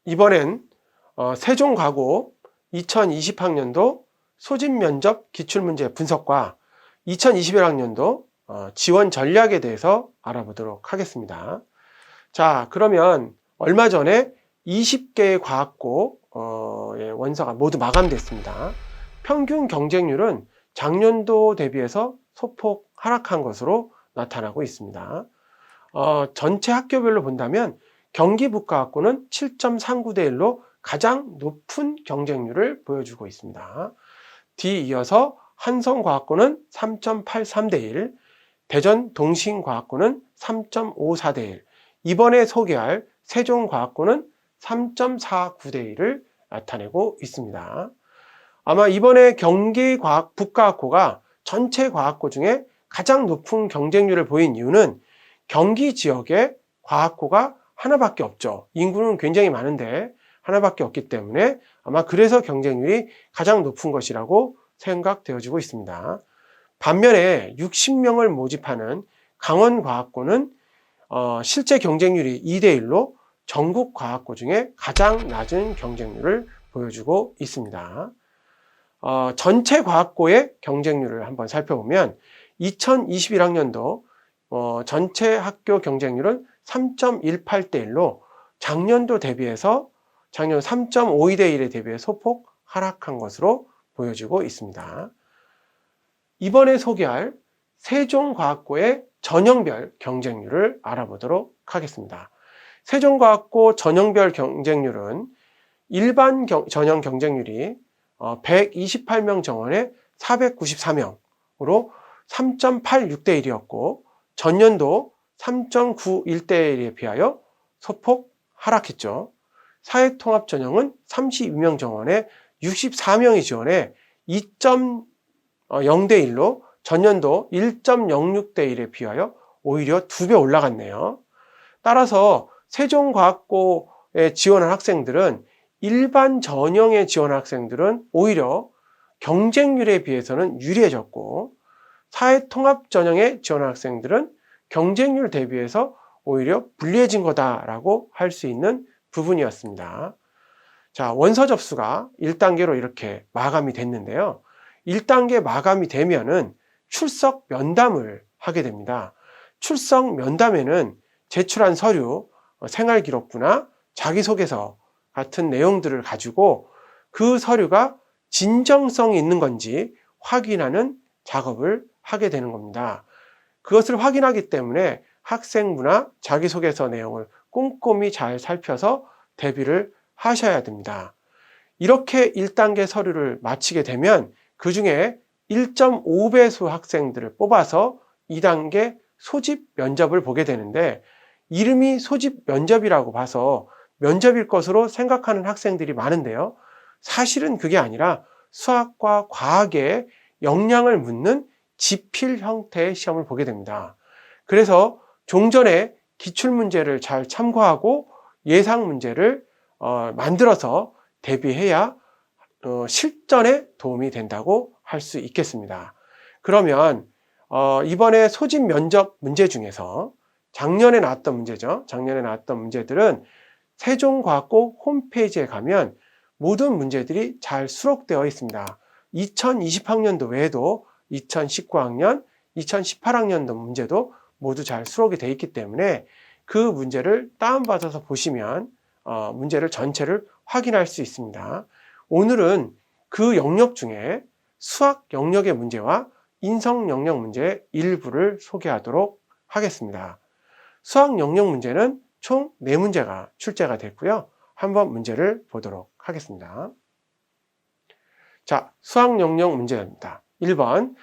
이번엔 세종과고 2020학년도 소집면접 기출문제 분석과 2021학년도 지원 전략에 대해서 알아보도록 하겠습니다. 자, 그러면 얼마 전에 20개의 과학고의 원서가 모두 마감됐습니다. 평균 경쟁률은 작년도 대비해서 소폭 하락한 것으로 나타나고 있습니다. 전체 학교별로 본다면 경기북과학고는 7.39대 1로 가장 높은 경쟁률을 보여주고 있습니다. 뒤이어서 한성과학고는 3.83대 1, 대전동신과학고는 3.54대 1, 이번에 소개할 세종과학고는 3.49대 1을 나타내고 있습니다. 아마 이번에 경기북과학고가 전체 과학고 중에 가장 높은 경쟁률을 보인 이유는 경기 지역에 과학고가 하나밖에 없죠. 인구는 굉장히 많은데 하나밖에 없기 때문에 아마 그래서 경쟁률이 가장 높은 것이라고 생각되어지고 있습니다. 반면에 60명을 모집하는 강원과학고는 실제 경쟁률이 2대 1로 전국 과학고 중에 가장 낮은 경쟁률을 보여주고 있습니다. 전체 과학고의 경쟁률을 한번 살펴보면 2021학년도 전체 학교 경쟁률은 3.18대 1로 작년도 대비해서 작년 3.52대 1에 대비해 소폭 하락한 것으로 보여지고 있습니다. 이번에 소개할 세종과학고의 전형별 경쟁률을 알아보도록 하겠습니다. 세종과학고 전형별 경쟁률은 일반 전형 경쟁률이 128명 정원에 494명으로 3.86대 1이었고 전년도 3.91대 1에 비하여 소폭 하락했죠. 사회통합 전형은 32명 정원에 64명이 지원해 2.0대 1로 전년도 1.06대 1에 비하여 오히려 2배 올라갔네요. 따라서 세종과학고에 지원한 학생들은 일반 전형에 지원한 학생들은 오히려 경쟁률에 비해서는 유리해졌고 사회통합 전형에 지원한 학생들은 경쟁률 대비해서 오히려 불리해진 거다라고 할 수 있는 부분이었습니다. 자, 원서 접수가 1단계로 이렇게 마감이 됐는데요. 1단계 마감이 되면은 출석 면담을 하게 됩니다. 출석 면담에는 제출한 서류, 생활기록부나 자기소개서 같은 내용들을 가지고 그 서류가 진정성이 있는 건지 확인하는 작업을 하게 되는 겁니다. 그것을 확인하기 때문에 학생부나 자기소개서 내용을 꼼꼼히 잘 살펴서 대비를 하셔야 됩니다. 이렇게 1단계 서류를 마치게 되면 그 중에 1.5배수 학생들을 뽑아서 2단계 소집 면접을 보게 되는데 이름이 소집 면접이라고 봐서 면접일 것으로 생각하는 학생들이 많은데요. 사실은 그게 아니라 수학과 과학의 역량을 묻는 지필 형태의 시험을 보게 됩니다. 그래서 종전에 기출문제를 잘 참고하고 예상 문제를 만들어서 대비해야 실전에 도움이 된다고 할 수 있겠습니다. 그러면 이번에 소집 면접 문제 중에서 작년에 나왔던 문제죠. 작년에 나왔던 문제들은 세종과학고 홈페이지에 가면 모든 문제들이 잘 수록되어 있습니다. 2020학년도 외에도 2019학년, 2018학년도 문제도 모두 잘 수록이 되어 있기 때문에 그 문제를 다운받아서 보시면 문제를 전체를 확인할 수 있습니다. 오늘은 그 영역 중에 수학 영역의 문제와 인성 영역 문제의 일부를 소개하도록 하겠습니다. 수학 영역 문제는 총 4문제가 출제가 됐고요. 한번 문제를 보도록 하겠습니다. 자, 수학 영역 문제입니다. 1번,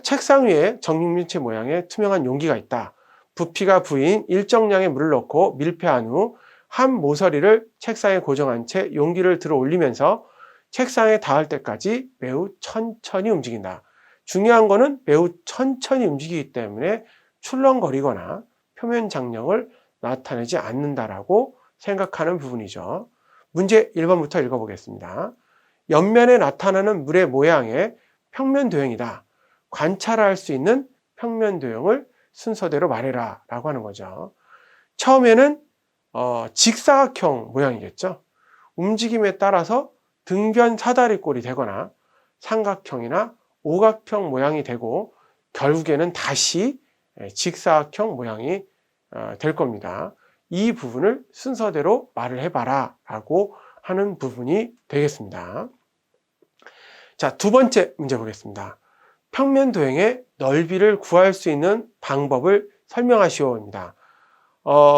책상 위에 정육면체 모양의 투명한 용기가 있다. 부피가 부인 일정량의 물을 넣고 밀폐한 후 한 모서리를 책상에 고정한 채 용기를 들어 올리면서 책상에 닿을 때까지 매우 천천히 움직인다. 중요한 거는 매우 천천히 움직이기 때문에 출렁거리거나 표면 장력을 나타내지 않는다라고 생각하는 부분이죠. 문제 1번부터 읽어보겠습니다. 옆면에 나타나는 물의 모양의 평면 도형이다. 관찰할 수 있는 평면 도형을 순서대로 말해라 라고 하는 거죠. 처음에는 직사각형 모양이겠죠. 움직임에 따라서 등변 사다리꼴이 되거나 삼각형이나 오각형 모양이 되고 결국에는 다시 직사각형 모양이 될 겁니다. 이 부분을 순서대로 말을 해봐라 라고 하는 부분이 되겠습니다. 자, 두 번째 문제 보겠습니다. 평면 도형의 넓이를 구할 수 있는 방법을 설명하시오입니다.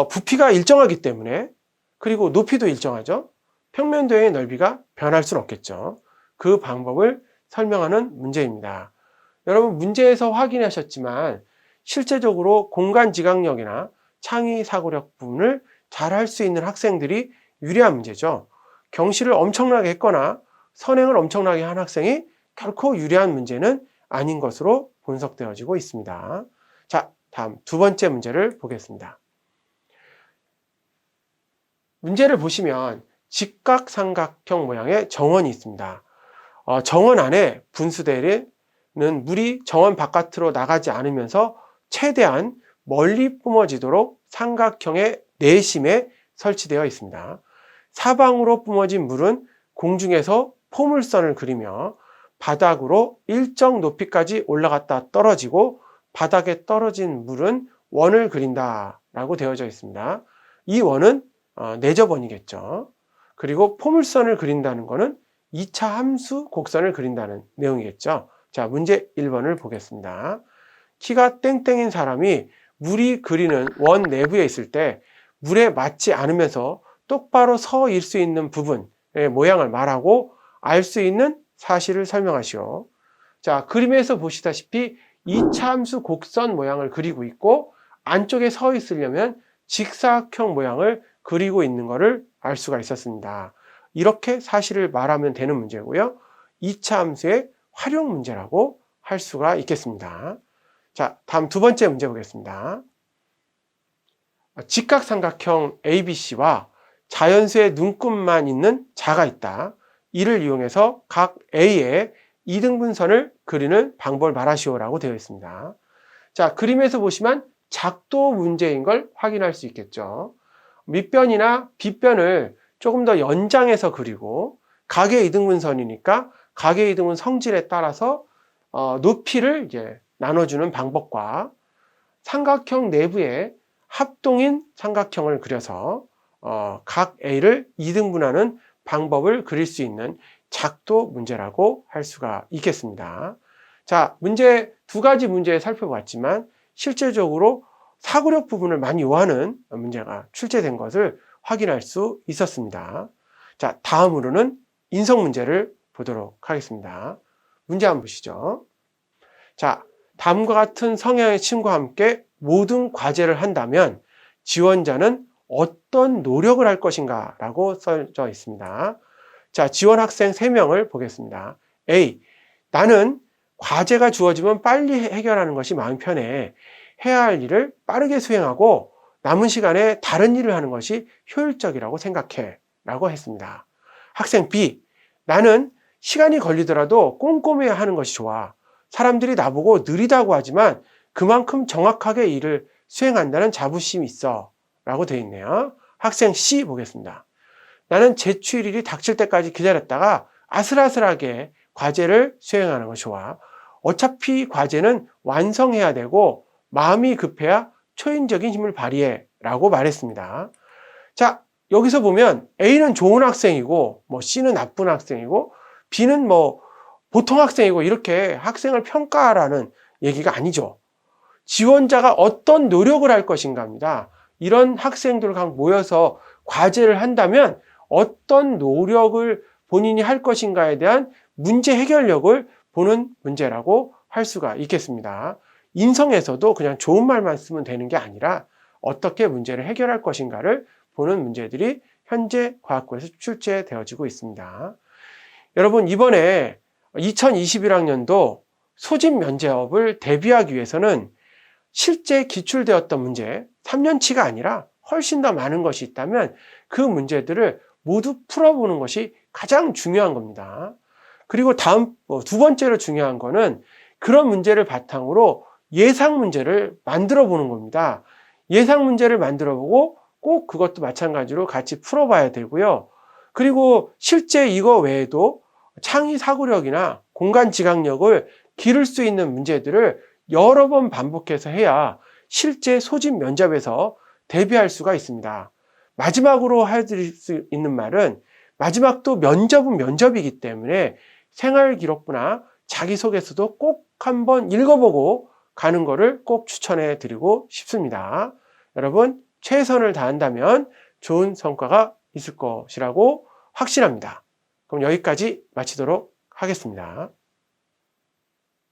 부피가 일정하기 때문에, 그리고 높이도 일정하죠. 평면 도형의 넓이가 변할 수는 없겠죠. 그 방법을 설명하는 문제입니다. 여러분, 문제에서 확인하셨지만 실제적으로 공간지각력이나 창의사고력 부분을 잘 할 수 있는 학생들이 유리한 문제죠. 경시를 엄청나게 했거나 선행을 엄청나게 한 학생이 결코 유리한 문제는 아닌 것으로 분석되어지고 있습니다. 자, 다음 두 번째 문제를 보겠습니다. 문제를 보시면 직각삼각형 모양의 정원이 있습니다. 정원 안에 분수대는 물이 정원 바깥으로 나가지 않으면서 최대한 멀리 뿜어지도록 삼각형의 내심에 설치되어 있습니다. 사방으로 뿜어진 물은 공중에서 포물선을 그리며 바닥으로 일정 높이까지 올라갔다 떨어지고 바닥에 떨어진 물은 원을 그린다 라고 되어져 있습니다. 이 원은 내접원이겠죠. 그리고 포물선을 그린다는 것은 2차 함수 곡선을 그린다는 내용이겠죠. 자, 문제 1번을 보겠습니다. 키가 땡땡인 사람이 물이 그리는 원 내부에 있을 때 물에 맞지 않으면서 똑바로 서 있을 수 있는 부분의 모양을 말하고 알 수 있는 사실을 설명하시오. 자, 그림에서 보시다시피 2차 함수 곡선 모양을 그리고 있고 안쪽에 서 있으려면 직사각형 모양을 그리고 있는 것을 알 수가 있었습니다. 이렇게 사실을 말하면 되는 문제고요. 2차 함수의 활용 문제라고 할 수가 있겠습니다. 자, 다음 두 번째 문제 보겠습니다. 직각삼각형 ABC와 자연수의 눈금만 있는 자가 있다. 이를 이용해서 각 A의 이등분선을 그리는 방법을 말하시오라고 되어 있습니다. 자, 그림에서 보시면 작도 문제인 걸 확인할 수 있겠죠. 밑변이나 빗변을 조금 더 연장해서 그리고 각의 이등분선이니까 각의 이등분 성질에 따라서 높이를 이제 나눠주는 방법과 삼각형 내부에 합동인 삼각형을 그려서 각 A를 이등분하는 방법을 그릴 수 있는 작도 문제라고 할 수가 있겠습니다. 자, 문제 두 가지 문제 살펴봤지만 실제적으로 사고력 부분을 많이 요하는 문제가 출제된 것을 확인할 수 있었습니다. 자, 다음으로는 인성 문제를 보도록 하겠습니다. 문제 한번 보시죠. 자, 다음과 같은 성향의 친구와 함께 모든 과제를 한다면 지원자는 어떤 노력을 할 것인가 라고 써져 있습니다. 자, 지원 학생 3명을 보겠습니다. A. 나는 과제가 주어지면 빨리 해결하는 것이 마음 편해. 해야 할 일을 빠르게 수행하고 남은 시간에 다른 일을 하는 것이 효율적이라고 생각해 라고 했습니다. 학생 B. 나는 시간이 걸리더라도 꼼꼼히 하는 것이 좋아. 사람들이 나보고 느리다고 하지만 그만큼 정확하게 일을 수행한다는 자부심이 있어 라고 되어 있네요. 학생 C 보겠습니다. 나는 제출일이 닥칠 때까지 기다렸다가 아슬아슬하게 과제를 수행하는 것이 좋아. 어차피 과제는 완성해야 되고 마음이 급해야 초인적인 힘을 발휘해 라고 말했습니다. 자, 여기서 보면 A는 좋은 학생이고 C는 나쁜 학생이고 B는 보통 학생이고 이렇게 학생을 평가하라는 얘기가 아니죠. 지원자가 어떤 노력을 할 것인가 합니다. 이런 학생들과 모여서 과제를 한다면 어떤 노력을 본인이 할 것인가에 대한 문제 해결력을 보는 문제라고 할 수가 있겠습니다. 인성에서도 그냥 좋은 말만 쓰면 되는 게 아니라 어떻게 문제를 해결할 것인가를 보는 문제들이 현재 과학고에서 출제되어지고 있습니다. 여러분, 이번에 2021학년도 소집 면접을 대비하기 위해서는 실제 기출되었던 문제 3년치가 아니라 훨씬 더 많은 것이 있다면 그 문제들을 모두 풀어보는 것이 가장 중요한 겁니다. 그리고 다음 두 번째로 중요한 거는 그런 문제를 바탕으로 예상 문제를 만들어 보는 겁니다. 예상 문제를 만들어 보고 꼭 그것도 마찬가지로 같이 풀어봐야 되고요. 그리고 실제 이거 외에도 창의 사고력이나 공간 지각력을 기를 수 있는 문제들을 여러 번 반복해서 해야 실제 소집 면접에서 대비할 수가 있습니다. 마지막으로 해드릴 수 있는 말은, 마지막도 면접은 면접이기 때문에 생활 기록부나 자기소개서도 꼭 한번 읽어보고 가는 거를 꼭 추천해 드리고 싶습니다. 여러분, 최선을 다한다면 좋은 성과가 있을 것이라고 확신합니다. 그럼 여기까지 마치도록 하겠습니다.